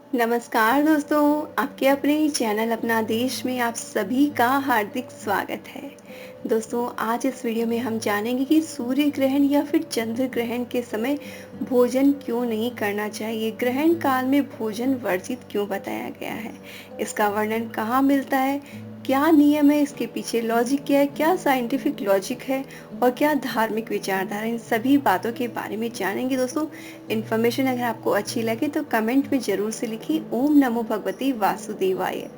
नमस्कार दोस्तों, आपके अपने चैनल अपना देश में आप सभी का हार्दिक स्वागत है। दोस्तों, आज इस वीडियो में हम जानेंगे कि सूर्य ग्रहण या फिर चंद्र ग्रहण के समय भोजन क्यों नहीं करना चाहिए, ग्रहण काल में भोजन वर्जित क्यों बताया गया है, इसका वर्णन कहाँ मिलता है, क्या नियम है, इसके पीछे लॉजिक क्या है, क्या साइंटिफिक लॉजिक है और क्या धार्मिक विचारधारा, इन सभी बातों के बारे में जानेंगे दोस्तों। इन्फॉर्मेशन अगर आपको अच्छी लगे तो कमेंट में जरूर से लिखिए ओम नमो भगवती वासुदेवाय।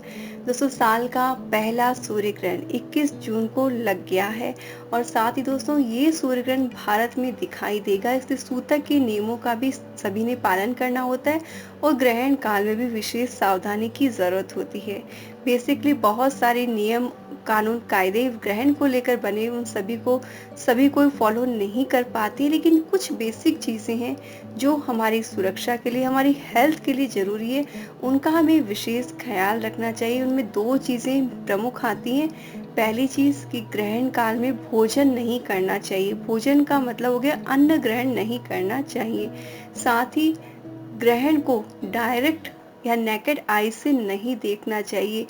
दोस्तों, साल का पहला सूर्य ग्रहण 21 जून को लग गया है और साथ ही दोस्तों ये सूर्य ग्रहण भारत में दिखाई देगा, इसलिए सूतक के नियमों का भी सभी ने पालन करना होता है और ग्रहण काल में भी विशेष सावधानी की जरूरत होती है। बेसिकली बहुत सारे नियम कानून कायदे ग्रहण को लेकर बने, उन सभी कोई फॉलो नहीं कर पाते, लेकिन कुछ बेसिक चीजें हैं जो हमारी सुरक्षा के लिए, हमारी हेल्थ के लिए जरूरी है, उनका हमें विशेष ख्याल रखना चाहिए। उनमें दो चीजें प्रमुख आती हैं। पहली चीज कि ग्रहण काल में भोजन नहीं करना चाहिए। भोजन का मतलब हो गया अन्न ग्रहण नहीं करना चाहिए। साथ ही ग्रहण को डायरेक्ट या नेकेड आई से नहीं देखना चाहिए।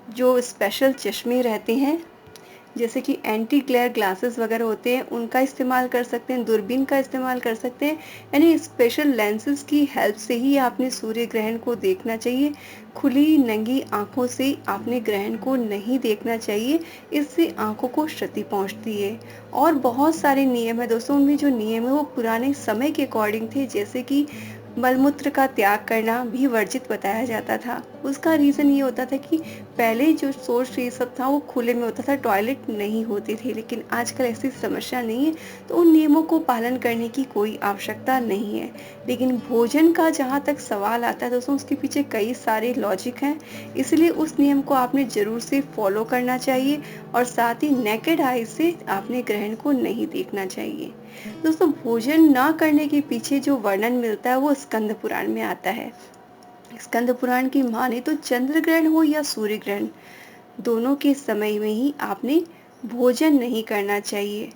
जो स्पेशल चश्मे रहते हैं, जैसे कि एंटी ग्लेयर ग्लासेस वगैरह होते हैं, उनका इस्तेमाल कर सकते हैं, दूरबीन का इस्तेमाल कर सकते हैं। यानी स्पेशल लेंसेज की हेल्प से ही आपने सूर्य ग्रहण को देखना चाहिए। खुली नंगी आंखों से आपने ग्रहण को नहीं देखना चाहिए, इससे आंखों को क्षति पहुंचती है। और बहुत सारे नियम है दोस्तों, उनमें जो नियम है वो पुराने समय के अकॉर्डिंग थे, जैसे कि मलमूत्र का त्याग करना भी वर्जित बताया जाता था। उसका रीजन ये होता था कि पहले जो सोर्स ये सब था वो खुले में होता था, टॉयलेट नहीं होते थे, लेकिन आजकल ऐसी समस्या नहीं है, तो उन नियमों को पालन करने की कोई आवश्यकता नहीं है। लेकिन भोजन का जहाँ तक सवाल आता है दोस्तों, उसके पीछे कई सारे लॉजिक हैं, इसलिए उस नियम को आपने जरूर से फॉलो करना चाहिए और साथ ही नेकेड आई से आपने ग्रहण को नहीं देखना चाहिए। दोस्तों, भोजन ना करने के पीछे जो वर्णन मिलता है वो स्कंद पुराण में आता है। स्कंद पुराण की माने तो चंद्र ग्रहण हो या सूर्य ग्रहण, दोनों के समय में ही आपने भोजन नहीं करना चाहिए।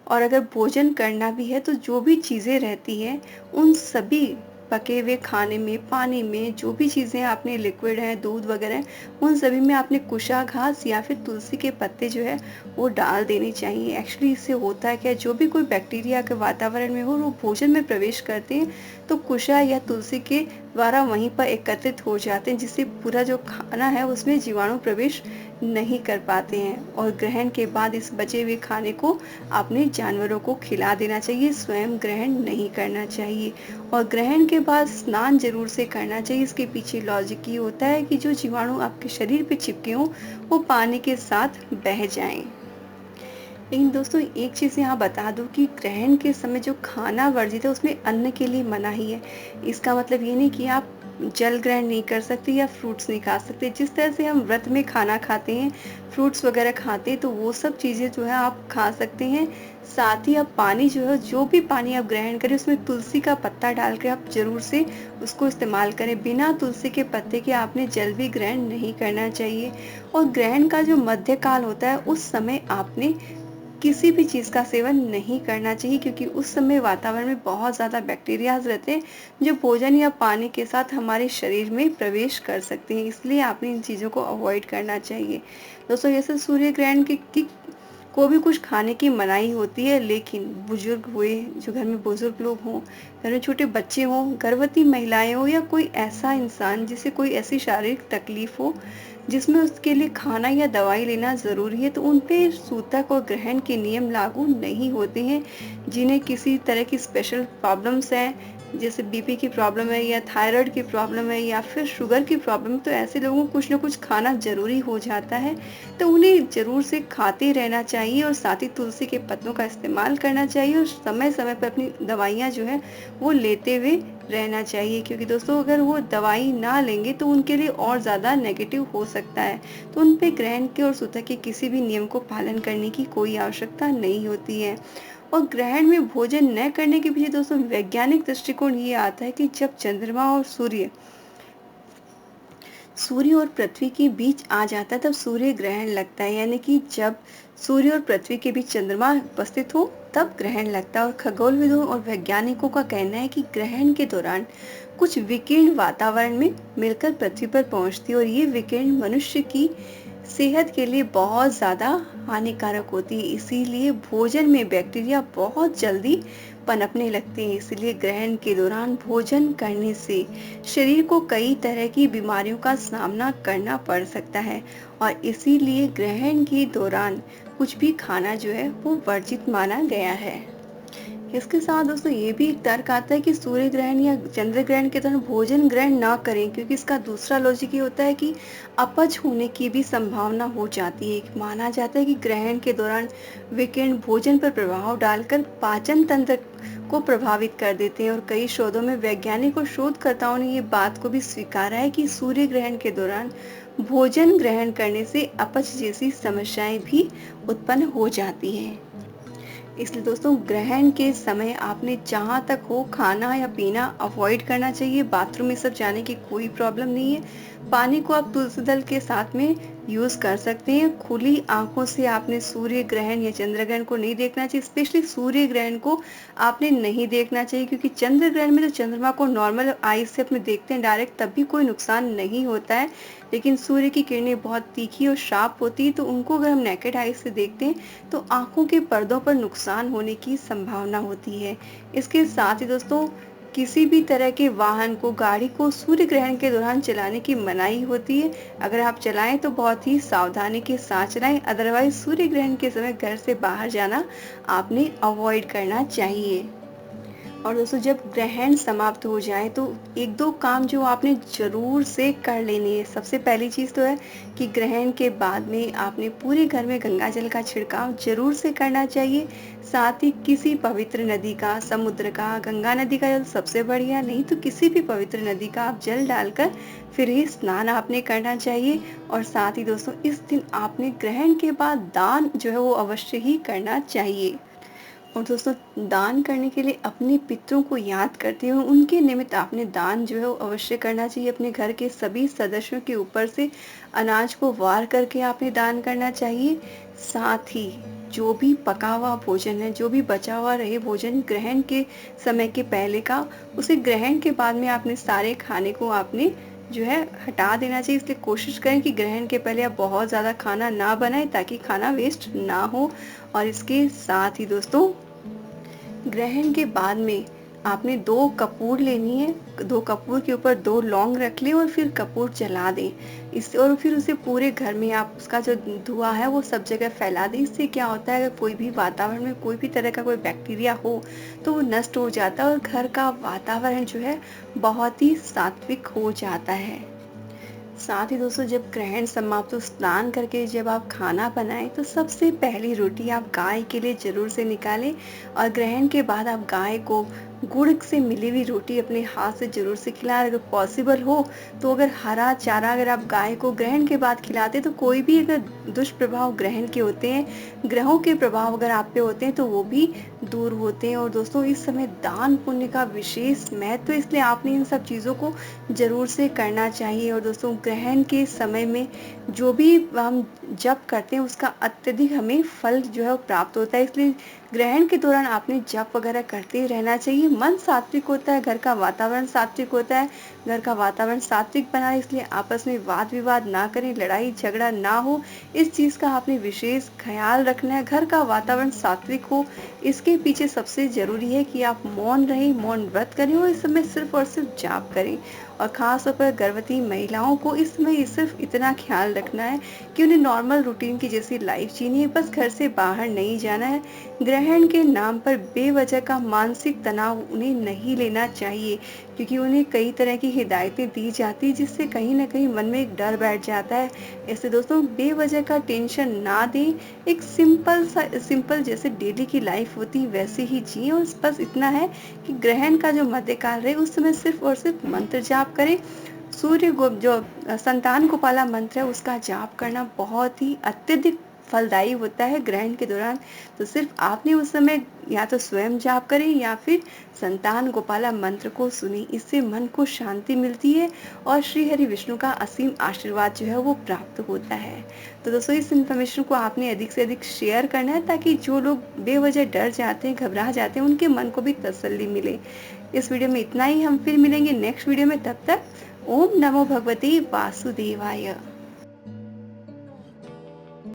और अगर भोजन करना भी है तो जो भी चीजें रहती हैं, उन सभी पके हुए खाने में, पानी में जो भी चीजें आपने लिक्विड है, दूध वगैरह है, उन सभी में आपने कुशा घास या फिर तुलसी के पत्ते जो है वो डाल देने चाहिए। एक्चुअली इससे होता है क्या, जो भी कोई बैक्टीरिया के वातावरण में हो वो भोजन में प्रवेश करते हैं तो कुशा या तुलसी के द्वारा वहीं पर एकत्रित हो जाते हैं, जिससे पूरा जो खाना है उसमें जीवाणु प्रवेश नहीं कर पाते हैं। और ग्रहण के बाद इस बचे हुए खाने को अपने जानवरों को खिला देना चाहिए, स्वयं ग्रहण नहीं करना चाहिए। और ग्रहण के बाद स्नान जरूर से करना चाहिए। इसके पीछे लॉजिक ये होता है कि जो जीवाणु आपके शरीर पे चिपके हों वो पानी के साथ बह जाएं। लेकिन दोस्तों, एक चीज़ यहाँ बता दूं कि ग्रहण के समय जो खाना वर्जित है उसमें अन्न के लिए मनाही है। इसका मतलब ये नहीं कि आप जल ग्रहण नहीं कर सकते या फ्रूट्स नहीं खा सकते। जिस तरह से हम व्रत में खाना खाते हैं, फ्रूट्स वगैरह खाते हैं, तो वो सब चीज़ें जो है आप खा सकते हैं। साथ ही आप पानी जो है, जो भी पानी आप ग्रहण करें उसमें तुलसी का पत्ता डाल के आप जरूर से उसको इस्तेमाल करें। बिना तुलसी के पत्ते के आपने जल भी ग्रहण नहीं करना चाहिए। और ग्रहण का जो मध्यकाल होता है उस समय आपने किसी भी चीज का सेवन नहीं करना चाहिए, क्योंकि उस समय वातावरण में बहुत ज्यादा बैक्टीरियाज रहते हैं जो भोजन या पानी के साथ हमारे शरीर में प्रवेश कर सकते हैं, इसलिए आपने इन चीजों को अवॉइड करना चाहिए। दोस्तों, जैसे सूर्य ग्रहण की को भी कुछ खाने की मनाही होती है, लेकिन बुजुर्ग हुए, जो घर में बुजुर्ग लोग हों, घर में छोटे बच्चे हों, गर्भवती महिलाएं हो या कोई ऐसा इंसान जिसे कोई ऐसी शारीरिक तकलीफ हो जिसमें उसके लिए खाना या दवाई लेना जरूरी है, तो उन पे सूतक और ग्रहण के नियम लागू नहीं होते हैं। जिन्हें किसी तरह की स्पेशल प्रॉब्लम्स हैं, जैसे बीपी की प्रॉब्लम है या थायराइड की प्रॉब्लम है या फिर शुगर की प्रॉब्लम, तो ऐसे लोगों को कुछ ना कुछ खाना जरूरी हो जाता है, तो उन्हें जरूर से खाते रहना चाहिए और साथ ही तुलसी के पत्तों का इस्तेमाल करना चाहिए और समय समय पर अपनी दवाइयाँ जो है वो लेते हुए रहना चाहिए। क्योंकि दोस्तों, अगर वो दवाई ना लेंगे तो उनके लिए और ज़्यादा नेगेटिव हो सकता है। तो उन पे ग्रहण के और सूतक के किसी भी नियम को पालन करने की कोई आवश्यकता नहीं होती है। और ग्रहण में भोजन न करने के पीछे दोस्तों वैज्ञानिक दृष्टिकोण ये आता है कि जब चंद्रमा और सूर्य सूर्य और पृथ्वी के बीच आ जाता है तब सूर्य ग्रहण लगता है, यानी कि जब सूर्य और पृथ्वी के बीच चंद्रमा उपस्थित हो तब ग्रहण लगता है। और खगोलविदों और वैज्ञानिकों का कहना है कि ग्रहण के दौरान कुछ विकिरण वातावरण में मिलकर पृथ्वी पर पहुंचती है और ये विकिरण मनुष्य की सेहत के लिए बहुत ज़्यादा हानिकारक होती है। इसीलिए भोजन में बैक्टीरिया बहुत जल्दी पनपने लगते हैं। इसलिए ग्रहण के दौरान भोजन करने से शरीर को कई तरह की बीमारियों का सामना करना पड़ सकता है और इसीलिए ग्रहण के दौरान कुछ भी खाना जो है वो वर्जित माना गया है। इसके साथ दोस्तों ये भी एक तर्क आता है कि सूर्य ग्रहण या चंद्र ग्रहण के दौरान भोजन ग्रहण ना करें, क्योंकि इसका दूसरा लॉजिक ये होता है कि अपच होने की भी संभावना हो जाती है। माना जाता है कि ग्रहण के दौरान विकिरण भोजन पर प्रभाव डालकर पाचन तंत्र को प्रभावित कर देते हैं और कई शोधों में वैज्ञानिक और शोधकर्ताओं ने ये बात को भी स्वीकारा है कि सूर्य ग्रहण के दौरान भोजन ग्रहण करने से अपच जैसी समस्याएं भी उत्पन्न हो जाती हैं। इसलिए दोस्तों ग्रहण के समय आपने जहाँ तक हो खाना या पीना अवॉइड करना चाहिए। बाथरूम में सब जाने की कोई प्रॉब्लम नहीं है। पानी को आप तुलसी दल के साथ में यूज कर सकते हैं। खुली आंखों से आपने सूर्य ग्रहण या चंद्र ग्रहण को नहीं देखना चाहिए। स्पेशली सूर्य ग्रहण को आपने नहीं देखना चाहिए, क्योंकि चंद्र ग्रहण में तो चंद्रमा को नॉर्मल आई से अपने देखते हैं डायरेक्ट, तब भी कोई नुकसान नहीं होता है। लेकिन सूर्य की किरणें बहुत तीखी और शार्प होती है, तो उनको अगर हम नेकेड आई से देखते हैं तो आंखों के पर्दों पर नुकसान होने की संभावना होती है। इसके साथ ही दोस्तों किसी भी तरह के वाहन को, गाड़ी को सूर्य ग्रहण के दौरान चलाने की मनाही होती है। अगर आप चलाएं तो बहुत ही सावधानी के साथ चलाएं, अदरवाइज सूर्य ग्रहण के समय घर से बाहर जाना आपने अवॉइड करना चाहिए। और दोस्तों जब ग्रहण समाप्त हो जाए तो एक दो काम जो आपने जरूर से कर लेनी है। सबसे पहली चीज़ तो है कि ग्रहण के बाद में आपने पूरे घर में गंगा जल का छिड़काव जरूर से करना चाहिए। साथ ही किसी पवित्र नदी का, समुद्र का, गंगा नदी का जल सबसे बढ़िया, नहीं तो किसी भी पवित्र नदी का आप जल डालकर फिर ही स्नान आपने करना चाहिए। और साथ ही दोस्तों इस दिन आपने ग्रहण के बाद दान जो है वो अवश्य ही करना चाहिए। और दोस्तों दान करने के लिए अपने पितरों को याद करते हुए उनके निमित्त आपने दान जो है वो अवश्य करना चाहिए। अपने घर के सभी सदस्यों के ऊपर से अनाज को वार करके आपने दान करना चाहिए। साथ ही जो भी पका हुआ भोजन है, जो भी बचा हुआ रहे भोजन ग्रहण के समय के पहले का, उसे ग्रहण के बाद में आपने सारे खाने को आपने जो है हटा देना चाहिए। इसलिए कोशिश करें कि ग्रहण के पहले आप बहुत ज़्यादा खाना ना बनाएं ताकि खाना वेस्ट ना हो। और इसके साथ ही दोस्तों ग्रहण के बाद में आपने 2 कपूर लेनी है। 2 कपूर के ऊपर 2 लौंग रख लें और फिर कपूर जला दें। इससे और फिर उसे पूरे घर में आप उसका जो धुआं है वो सब जगह फैला दें। इससे क्या होता है, अगर कोई भी वातावरण में कोई भी तरह का कोई बैक्टीरिया हो तो वो नष्ट हो जाता है और घर का वातावरण जो है बहुत ही सात्विक हो जाता है। साथ ही दोस्तों जब ग्रहण समाप्त हो स्नान करके जब आप खाना बनाएं तो सबसे पहली रोटी आप गाय के लिए जरूर से निकालें और ग्रहण के बाद आप गाय को गुड़ से मिली हुई रोटी अपने हाथ से जरूर से खिलाएं। अगर पॉसिबल हो तो अगर हरा चारा अगर आप गाय को ग्रहण के बाद खिलाते तो कोई भी अगर दुष्प्रभाव ग्रहण के होते हैं, ग्रहों के प्रभाव अगर आप पे होते हैं तो वो भी दूर होते हैं। और दोस्तों इस समय दान पुण्य का विशेष महत्व, इसलिए आपने इन सब चीज़ों को जरूर से करना चाहिए। और दोस्तों ग्रहण के समय में जो भी हम जप करते हैं उसका अत्यधिक हमें फल जो है वो प्राप्त होता है। इसलिए ग्रहण के दौरान आपने जप वगैरह करते ही रहना चाहिए। मन सात्विक होता है, घर का वातावरण सात्विक होता है। घर का वातावरण सात्विक बना है, इसलिए आपस में वाद विवाद ना करें, लड़ाई झगड़ा ना हो, इस चीज़ का आपने विशेष ख्याल रखना है। घर का वातावरण सात्विक हो, इसके पीछे सबसे जरूरी है कि आप मौन रहें, मौन व्रत करें और इस समय सिर्फ और सिर्फ जाप करें। और ख़ास तौर पर गर्भवती महिलाओं को इस समय सिर्फ इतना ख्याल रखना है कि उन्हें नॉर्मल रूटीन की जैसी लाइफ जीनी है, बस घर से बाहर नहीं जाना है। ग्रहण के नाम पर बेवजह का मानसिक तनाव उन्हें नहीं लेना चाहिए, क्योंकि उन्हें कई तरह की हिदायतें दी जाती जिससे कहीं ना कहीं मन में एक डर बैठ जाता है। ऐसे दोस्तों बेवजह का टेंशन ना दें, एक सिंपल जैसे डेली की लाइफ होती वैसे ही जिए। और बस इतना है कि ग्रहण का जो मध्यकाल रहे उस समय सिर्फ और सिर्फ मंत्र जाप करें। सूर्य जो संतान गोपाला मंत्र है उसका जाप करना बहुत ही अत्यधिक फलदायी होता है ग्रहण के दौरान। तो सिर्फ आपने उस समय या तो स्वयं जाप करें या फिर संतान गोपाला मंत्र को सुने, इससे मन को शांति मिलती है और श्री हरि विष्णु का असीम आशीर्वाद जो है वो प्राप्त होता है। तो दोस्तों इस इन्फॉर्मेशन को आपने अधिक से अधिक शेयर करना है ताकि जो लोग बेवजह डर जाते हैं, घबरा जाते हैं, उनके मन को भी तसल्ली मिले। इस वीडियो में इतना ही, हम फिर मिलेंगे नेक्स्ट वीडियो में। तब तक ओम नमो भगवते वासुदेवाय।